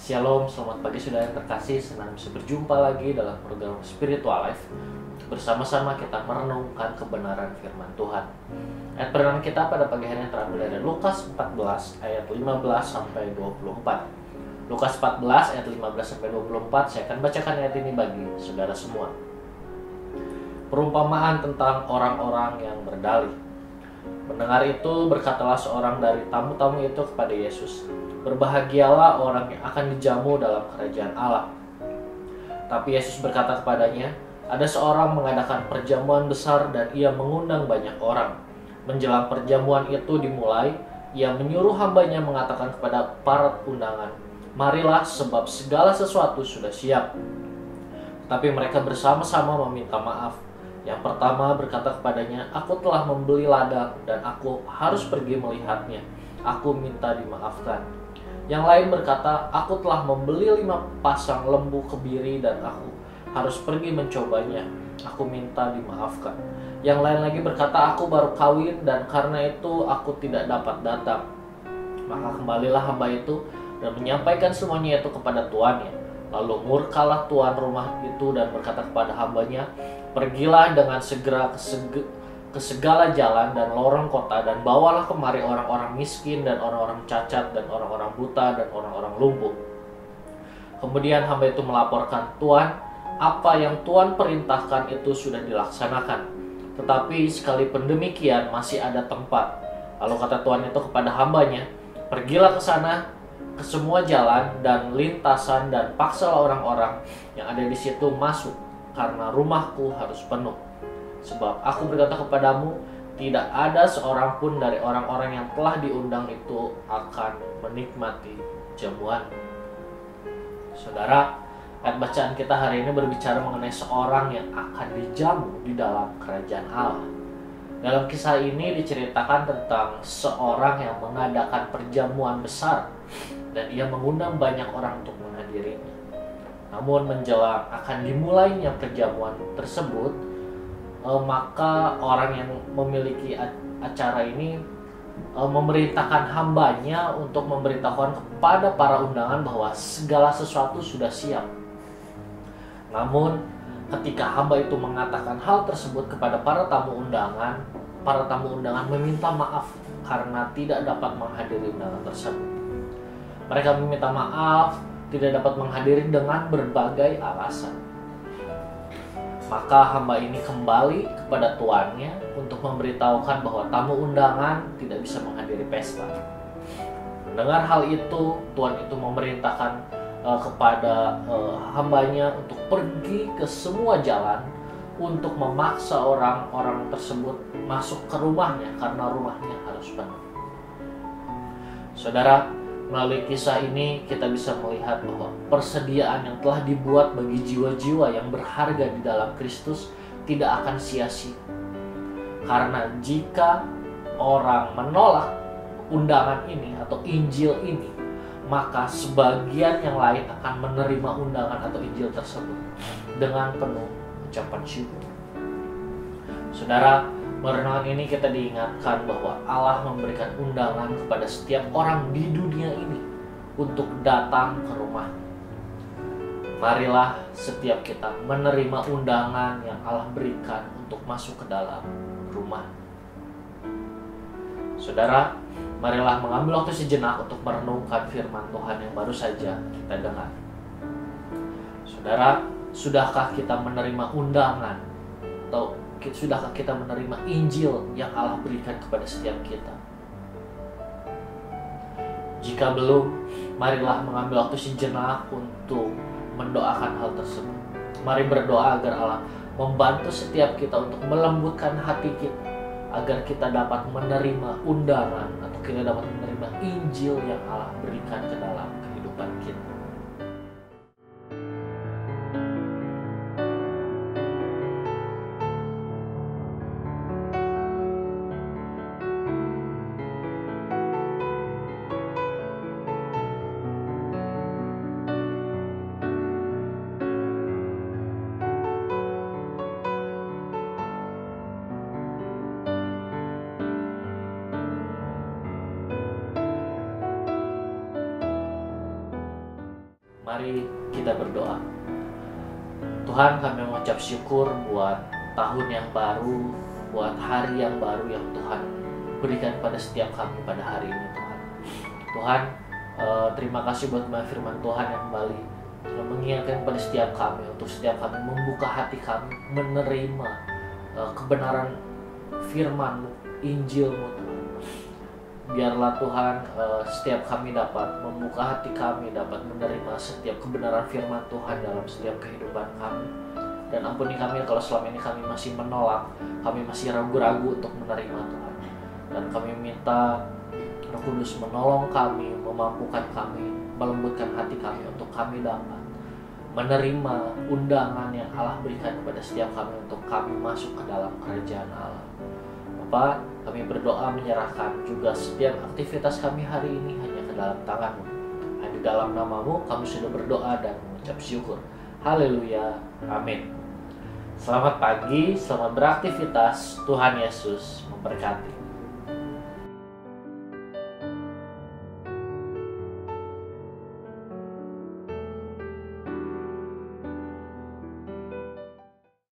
Shalom, selamat pagi saudara yang terkasih. Senang bisa berjumpa lagi dalam program Spiritual Life. Bersama-sama kita merenungkan kebenaran firman Tuhan. Ayat perenungan kita pada pagi hari ini terambil dari Lukas 14 ayat 15 sampai 24. Lukas 14 ayat 15 sampai 24. Saya akan bacakan ayat ini bagi saudara semua. Perumpamaan tentang orang-orang yang berdalih. Mendengar itu, berkatalah seorang dari tamu-tamu itu kepada Yesus, "Berbahagialah orang yang akan dijamu dalam kerajaan Allah." Tapi Yesus berkata kepadanya, "Ada seorang mengadakan perjamuan besar dan ia mengundang banyak orang. Menjelang perjamuan itu dimulai, ia menyuruh hambanya mengatakan kepada para undangan, 'Marilah, sebab segala sesuatu sudah siap.' Tapi mereka bersama-sama meminta maaf. Yang pertama berkata kepadanya, 'Aku telah membeli ladang dan aku harus pergi melihatnya. Aku minta dimaafkan.' Yang lain berkata, 'Aku telah membeli 5 pasang lembu kebiri dan aku harus pergi mencobanya. Aku minta dimaafkan.' Yang lain lagi berkata, 'Aku baru kawin dan karena itu aku tidak dapat datang.' Maka kembalilah hamba itu dan menyampaikan semuanya itu kepada tuannya. Lalu murkalah tuan rumah itu dan berkata kepada hambanya, 'Pergilah dengan segera ke segala jalan dan lorong kota dan bawalah kemari orang-orang miskin dan orang-orang cacat dan orang-orang buta dan orang-orang lumpuh.' Kemudian hamba itu melaporkan, 'Tuan, apa yang Tuan perintahkan itu sudah dilaksanakan. Tetapi sekalipun demikian masih ada tempat.' Lalu kata tuan itu kepada hambanya, 'Pergilah ke sana, ke semua jalan dan lintasan dan paksalah orang-orang yang ada di situ masuk, karena rumahku harus penuh. Sebab aku berkata kepadamu, tidak ada seorang pun dari orang-orang yang telah diundang itu akan menikmati jamuan.'" Saudara, ayat bacaan kita hari ini berbicara mengenai seorang yang akan dijamu di dalam kerajaan Allah. Dalam kisah ini diceritakan tentang seorang yang mengadakan perjamuan besar dan ia mengundang banyak orang untuk menghadirinya. Namun menjelang akan dimulainya perjamuan tersebut, maka orang yang memiliki acara ini memerintahkan hambanya untuk memberitahukan kepada para undangan bahwa segala sesuatu sudah siap. Namun ketika hamba itu mengatakan hal tersebut kepada para tamu undangan meminta maaf karena tidak dapat menghadiri undangan tersebut. Mereka meminta maaf tidak dapat menghadiri dengan berbagai alasan. Maka hamba ini kembali kepada tuannya untuk memberitahukan bahwa tamu undangan tidak bisa menghadiri pesta. Mendengar hal itu, tuan itu memerintahkan kepada hambanya untuk pergi ke semua jalan untuk memaksa orang-orang tersebut masuk ke rumahnya karena rumahnya harus penuh. Saudara, melalui kisah ini kita bisa melihat bahwa persediaan yang telah dibuat bagi jiwa-jiwa yang berharga di dalam Kristus tidak akan sia-sia. Karena jika orang menolak undangan ini atau Injil ini, maka sebagian yang lain akan menerima undangan atau Injil tersebut dengan penuh ucapan syukur. Saudara, merenungan ini kita diingatkan bahwa Allah memberikan undangan kepada setiap orang di dunia ini untuk datang ke rumahnya. Marilah setiap kita menerima undangan yang Allah berikan untuk masuk ke dalam rumah. Saudara, marilah mengambil waktu sejenak untuk merenungkan firman Tuhan yang baru saja kita dengar. Saudara, sudahkah kita menerima undangan atau sudahkah kita menerima Injil yang Allah berikan kepada setiap kita? Jika belum, marilah mengambil waktu sejenak untuk mendoakan hal tersebut. Mari berdoa agar Allah membantu setiap kita untuk melembutkan hati kita, agar kita dapat menerima undangan atau kita dapat menerima Injil yang Allah berikan ke dalam kehidupan kita. Mari kita berdoa. Tuhan, kami mengucap syukur buat tahun yang baru, buat hari yang baru yang Tuhan berikan pada setiap kami pada hari ini, Tuhan. Tuhan, terima kasih buat firman Tuhan yang kembali mengingatkan pada setiap kami, untuk setiap kami membuka hati kami menerima kebenaran firman-Mu, Injil-Mu, Tuhan. Biarlah Tuhan, setiap kami dapat membuka hati kami, dapat menerima setiap kebenaran firman Tuhan dalam setiap kehidupan kami. Dan ampuni kami kalau selama ini kami masih menolak, kami masih ragu-ragu untuk menerima, Tuhan. Dan kami minta Roh Kudus menolong kami, memampukan kami, melembutkan hati kami untuk kami dapat menerima undangan yang Allah berikan kepada setiap kami untuk kami masuk ke dalam kerajaan Allah. Bapa, kami berdoa menyerahkan juga setiap aktivitas kami hari ini hanya ke dalam tangan-Mu. Hanya di dalam nama-Mu kami sudah berdoa dan mengucap syukur. Haleluya. Amin. Selamat pagi, selamat beraktivitas. Tuhan Yesus memberkati.